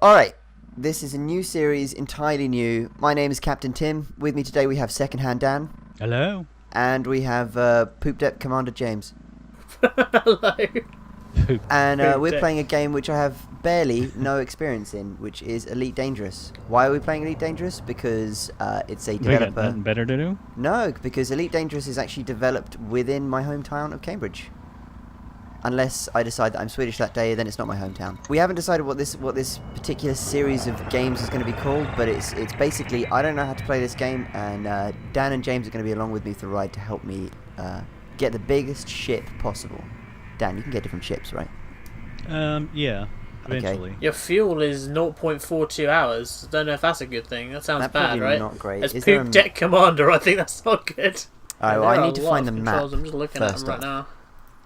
Alright, this is a new series, entirely new. My name is Captain Tim. With me today we have Secondhand Dan. Hello. And we have Poop Deck Commander James. Hello. And we're playing a game which I have barely no experience in, which is Elite Dangerous. Why are we playing Elite Dangerous? Because it's a We got developer... nothing better to do? No, because Elite Dangerous is actually developed within my hometown of Cambridge. Unless I decide that I'm Swedish that day, then it's not my hometown. We haven't decided what this particular series of games is going to be called, but it's basically, I don't know how to play this game, and Dan and James are going to be along with me for the ride to help me get the biggest ship possible. Dan, you can get different ships, right? Yeah, eventually. Okay. Your fuel is 0.42 hours. Don't know if that's a good thing. That sounds That's bad, probably right? not great. As Is there Poop Deck Commander, I think that's not good. Alright, well, There I are need to a lot find the of map controls. I'm just looking at first them right off. now.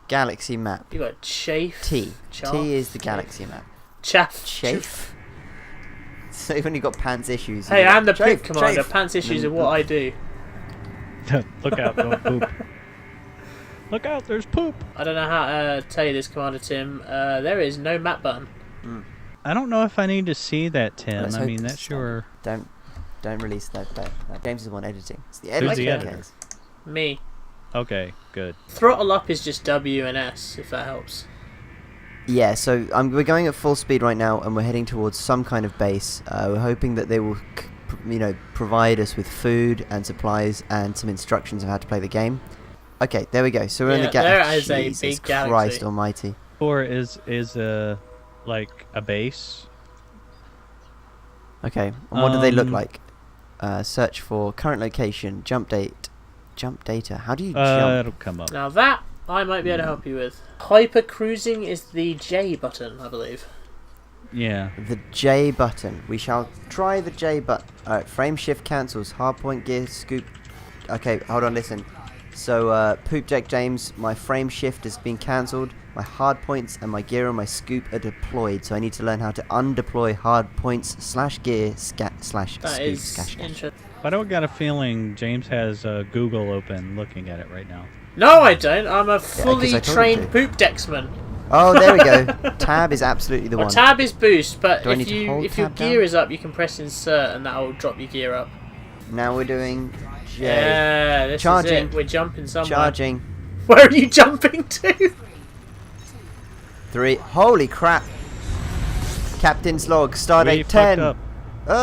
Galaxy map. You got Chafe. T. Chaff, T is the galaxy map. Chaff. Chafe? So you've only got pants issues. Hey, you've got I'm the chafe, Poop Commander. chafe. Pants issues And are what I do. Look out, don't poop. Look out, there's poop. I don't know how to tell you this, Commander Tim. There is no map button. I don't know if I need to see that, Tim. Let's I hope mean, it's that's your... Don't release that. James is the one editing. It's the Who's editor. the who editor? cares. Me. Okay, good. Throttle up is just W and S, if that helps. Yeah, so we're going at full speed right now, and we're heading towards some kind of base. We're hoping that they will, provide us with food and supplies and some instructions of how to play the game. Okay, there we go. So we're in the Yeah, there galaxy. is a Jesus big Christ galaxy. Almighty. Or is like a base? Okay, and what do they look Um, like? Search for current location, jump data. How do you jump? It'll come up. Now that I might be able to help you with. Hyper cruising is the J button, I believe. Yeah. The J button. We shall try the J button. Alright, frame shift cancels. Hardpoint gear scoop. Okay, hold on, listen. So, Poop Deck James, my frame shift has been cancelled. My hard points and my gear and my scoop are deployed. So I need to learn how to undeploy hard points / gear / That scoop is interesting. I don't got a feeling James has Google open looking at it right now. No, I don't. I'm a 'cause fully I told you trained to. Poop Decksman. Oh, there we go. Tab is absolutely the Well, one. tab is boost, but Do I need to hold if your tab gear down? is up, you can press insert, and that will drop your gear up. Now we're doing J. Yeah, this Charging. is it. We're jumping somewhere. Charging. Where are you jumping to? 3. Holy crap. Captain's log. Start We 8 fucked 10. up. We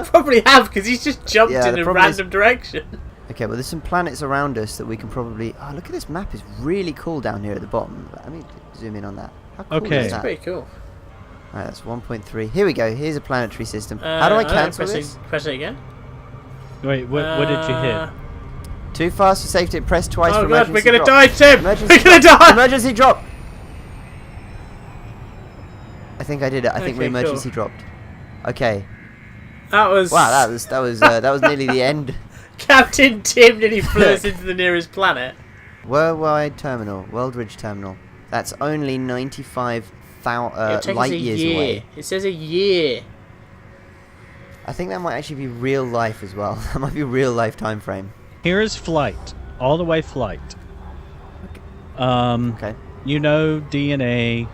probably have, because he's just jumped Yeah, in the a problem is- random direction. Okay, well, there's some planets around us that we can probably... Oh, look at this map. It's really cool down here at the bottom. Let me zoom in on that. How cool Okay. is It's that? pretty cool. Alright, that's 1.3. Here we go. Here's a planetary system. How do I cancel this? Press it again. Wait, what did you hit? Too fast for safety. Press twice Oh for god, emergency we're gonna drop. die, Tim! Emergency We're gonna drop. die! Emergency drop! I think I did it. I think we Okay, cool. emergency dropped. Okay. That was... Wow, that was nearly the end. Captain Tim nearly flew us into the nearest planet. Worldwide terminal, Worldridge terminal. That's only 95,000 light years away. It says a year. I think that might actually be real life as well. That might be real life time frame. Here is flight. All the way flight. Okay. You know DNA.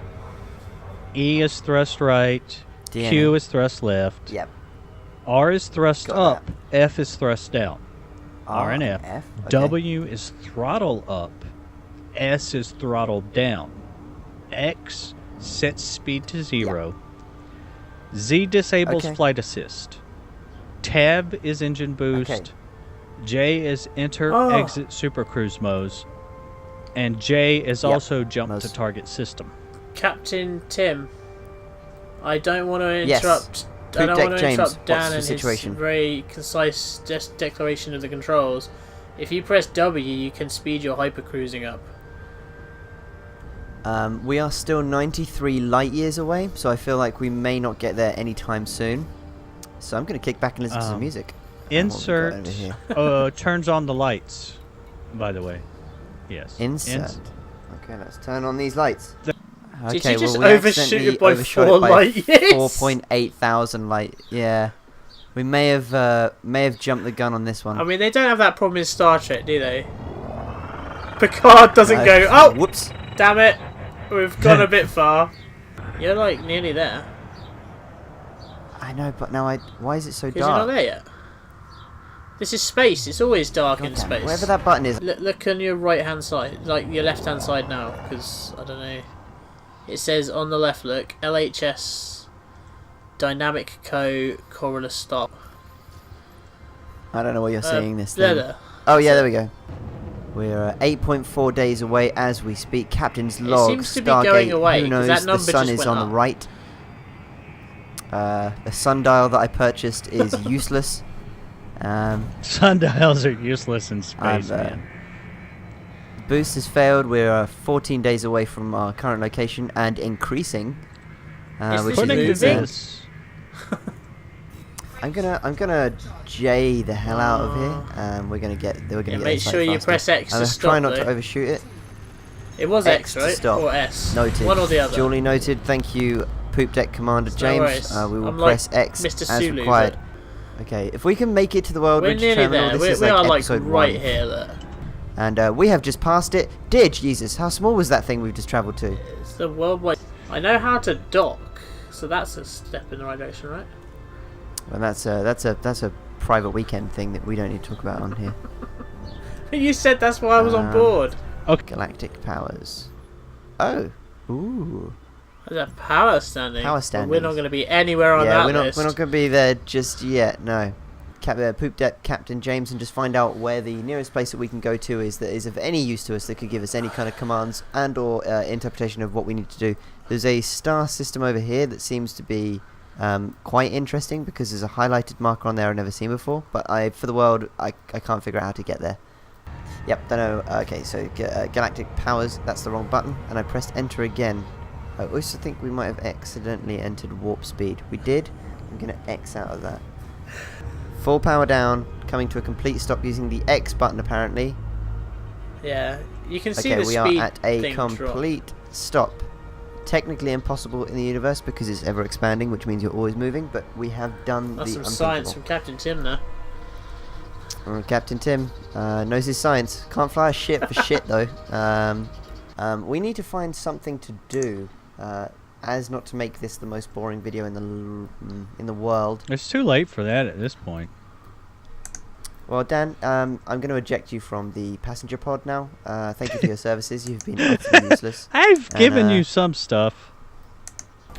E is thrust right. DNA. Q is thrust left. Yep. R is thrust Got up. F is thrust down. R and F. Okay. W is throttle up. S is throttle down. X sets speed to 0. Z disables Okay. flight assist. Tab is engine boost. Okay. J is enter Oh. exit supercruise modes. And J is Yep. also jump Modes. to target system. Captain Tim, I don't want to Yes. interrupt. I Poop don't Deck want to James, interrupt what's Dan the and situation? his very concise declaration of the controls. If you press W, you can speed your hypercruising up. We are still 93 light years away, so I feel like we may not get there anytime soon. So I'm going to kick back and listen to some music. And what we got over Insert here? turns on the lights, by the way. Yes. Insert. Okay, let's turn on these lights. Did Okay, you just well, we overshoot accidentally it by overshot 4 it by light years? 4.8 thousand light. Yeah, we may have jumped the gun on this one. I mean, they don't have that problem in Star Trek, do they? Picard doesn't No. go, oh, Whoops. damn it, we've gone a bit far. You're like nearly there. know, but now why is it so Because you're not dark? there yet. This is space. It's always dark in God damn it, space. wherever that button is. Look on your right hand side, like your left hand side now, because I don't know. It says on the left, look, LHS Dynamic Co Coriolis Stop. I don't know what you're seeing this there, thing. there. Oh yeah, there we go. We're 8.4 days away as we speak. Captain's log. seems to be Stargate, going away, who 'cause knows? that The number sun just is went on up. the right. The sundial that I purchased is useless. Sundials are useless in space, I've, man. Boost has failed. We're 14 days away from our current location and increasing, Is which this According to is moving? this, I'm gonna J the hell out of here, and we're gonna get Yeah, there. make sure you press X to and stop. try not though. to overshoot it. It was X X, to right? stop. Or S? Noted. One or the other. Duly noted. Thank you, Poop Deck Commander No James. worries. We will I'm like press X Mr. as Sulu, required. Okay, if we can make it to the World We're Ridge nearly Terminal, there. this is We are like episode right 1. here. Look. And we have just passed it. Dear Jesus, how small was that thing we've just travelled to? It's the worldwide. I know how to dock, so that's a step in the right direction, right? Well, that's a private weekend thing that we don't need to talk about on here. You said that's why I was on board. Galactic powers. Oh, ooh. There's a power standing. Power but We're not standings. going to be anywhere on Yeah, that we're list. not going to be there just yet. No. Poop Deck Captain James, and just find out where the nearest place that we can go to is that is of any use to us, that could give us any kind of commands and or interpretation of what we need to do. There's a star system over here that seems to be quite interesting because there's a highlighted marker on there I've never seen before, but for the world I can't figure out how to get there. Yep, don't know. Okay, so galactic powers, that's the wrong button, and I pressed enter again. I also think we might have accidentally entered warp speed. We did. I'm going to X out of that. Full power down, coming to a complete stop using the X button apparently. Yeah, you can see Okay, the we are speed at a thing drop. complete stop. Technically impossible in the universe because it's ever expanding, which means you're always moving, but we have done That's the some science unthinkable. from Captain Tim there. Captain Tim knows his science. Can't fly a ship for shit though. We need to find something to do, as not to make this the most boring video in the world. it's too late for that at this point. Well, Dan, I'm going to eject you from the passenger pod now. Thank you for your services. You've been utterly useless. I've And, given you some stuff.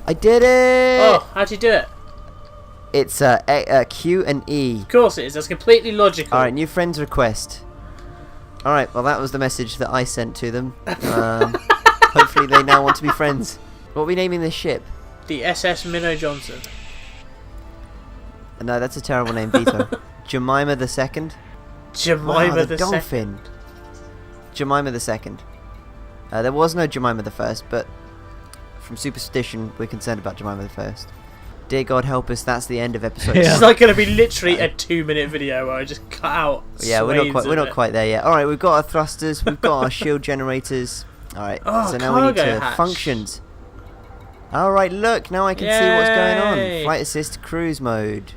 I did it! Oh, how'd you do it? It's Q and E. Of course it is. That's completely logical. Alright, new friends request. Alright, well that was the message that I sent to them. Hopefully they now want to be friends. What are we naming this ship? The SS Minnow Johnson. No, that's a terrible name, Vito. Jemima the Second. Jemima Wow, the dolphin. Jemima the Second. There was no Jemima the First, but from superstition, we're concerned about Jemima the First. Dear God help us, that's the end of episode. Yeah. This is like going to be literally a 2-minute video where I just cut out. Yeah, we're not quite there yet. All right, we've got our thrusters, we've got our shield generators. All right, Oh, so now we need cargo to hatch. functions. All right, look, now I can see what's going on. Yay. Flight assist cruise mode.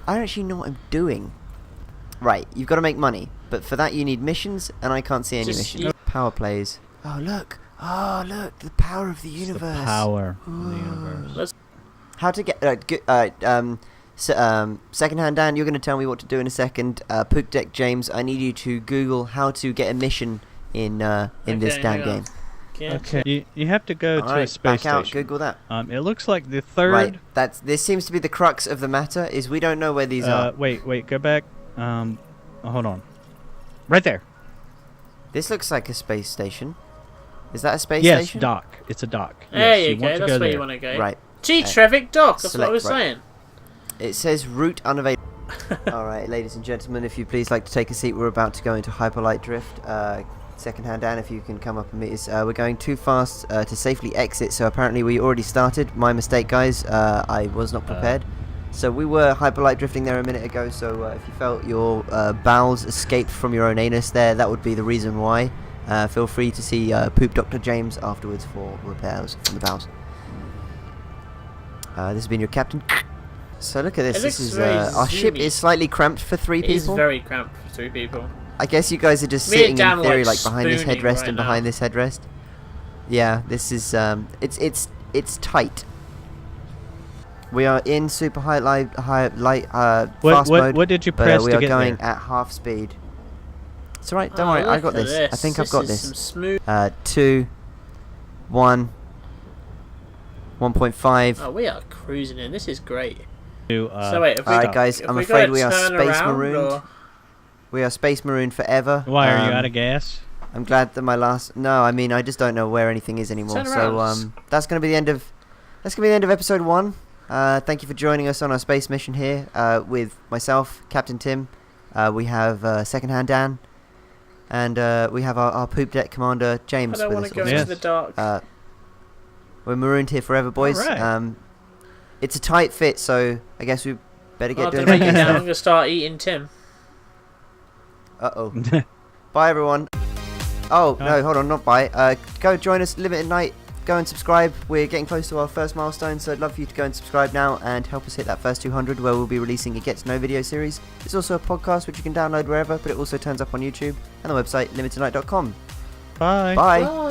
I don't actually know what I'm doing. Right, you've got to make money, but for that you need missions, and I can't see any Just missions. you- Power plays. Oh look, the power of the It's universe. the power of the universe. Let's How to get secondhand Dan, you're going to tell me what to do in a second. Poop Deck James, I need you to Google how to get a mission in this Okay, damn hang on. game. Yeah. Okay, you have to go to a Alright, space back out. station. Google that. It looks like the third. Right, this seems to be the crux of the matter. Is we don't know where these are. Wait, go back. Hold on. Right there. This looks like a space station. Is that a space Yes, station? dock. It's a dock. There Yes, you want go. to That's where there. you want to go. Right. G. Trevik Dock. That's what I was select right. saying. It says route unavailable. All right, ladies and gentlemen, if you please like to take a seat, we're about to go into hyperlight drift. Secondhand Dan, if you can come up and meet us. We're going too fast to safely exit, so apparently we already started. My mistake, guys. I was not prepared. So we were hyperlight drifting there a minute ago, so if you felt your bowels escaped from your own anus there, that would be the reason why. Feel free to see Poop Dr. James afterwards for repairs from the bowels. This has been your captain. So look at this. It This looks is very our ship zoomy. is slightly cramped for 3 It is people. very cramped for 3 people. I guess you guys are just Me and sitting Dan in are, theory like, like behind this spooning headrest right and now. behind this headrest. Yeah, this is it's tight. We are in super light, What fast mode. what did you but press we to are get going there? at half speed. It's alright, don't Oh, worry, I look got at this. I think I've got This is some this. smooth. 2, 1, 1.5. Oh, we are cruising in. This is great. To, So wait, have we, Alright guys, have I'm we afraid gotta we are turn space around, marooned. or- We are space marooned forever. Why are you out of gas? I'm glad that my last... No, I mean, I just don't know where anything is anymore. Turn So, around. that's going to be the end of... That's going to be the end of episode 1. Thank you for joining us on our space mission here with myself, Captain Tim. We have Secondhand Dan. And we have our poop deck commander, James, I don't with want us to go also. Yes. into the dark. We're marooned here forever, boys. Alright. It's a tight fit, so I guess we better get I'll doing make it it. down. I'm gonna start eating Tim. Uh-oh. Bye, everyone. Oh, no, hold on, not bye. Go join us, Limited Night. Go and subscribe. We're getting close to our first milestone, so I'd love for you to go and subscribe now and help us hit that first 200, where we'll be releasing a Get to Know video series. It's also a podcast, which you can download wherever, but it also turns up on YouTube and the website, limitednight.com. Bye. Bye. Bye.